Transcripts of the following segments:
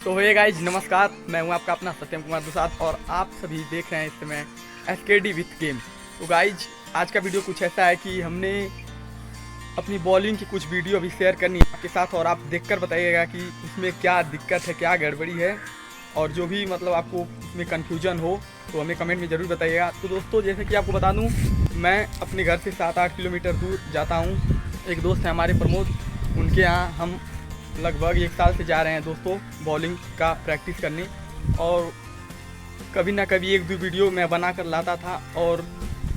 तो hey guys नमस्कार, मैं हूं आपका अपना सत्यम कुमार दुसाद और आप सभी देख रहे हैं इस समय एसकेडी विथ गेम। तो गाइज आज का वीडियो कुछ ऐसा है कि हमने अपनी बॉलिंग की कुछ वीडियो अभी शेयर करनी है आपके साथ और आप देखकर बताइएगा कि उसमें क्या दिक्कत है, क्या गड़बड़ी है और जो भी मतलब आपको उसमें कन्फ्यूजन हो तो हमें कमेंट में ज़रूर बताइएगा। तो दोस्तों जैसे कि आपको बता दूँ, मैं अपने घर से 7-8 किलोमीटर दूर जाता हूँ। एक दोस्त है हमारे प्रमोद, उनके यहाँ हम लगभग 1 साल से जा रहे हैं दोस्तों बॉलिंग का प्रैक्टिस करने। और कभी ना कभी 1-2 वीडियो मैं बना कर लाता था और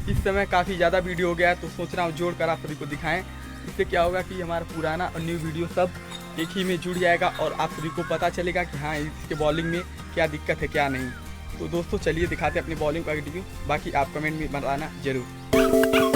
इस समय काफ़ी ज़्यादा वीडियो हो गया है, तो सोच रहा हूँ जोड़ कर आप सभी को दिखाएं। इससे क्या होगा कि हमारा पुराना और न्यू वीडियो सब एक ही में जुड़ जाएगा और आप सभी को पता चलेगा कि हाँ इसके बॉलिंग में क्या दिक्कत है क्या नहीं। तो दोस्तों चलिए दिखाते हैं अपनी बॉलिंग का वीडियो, बाकी आप कमेंट में बताना ज़रूर।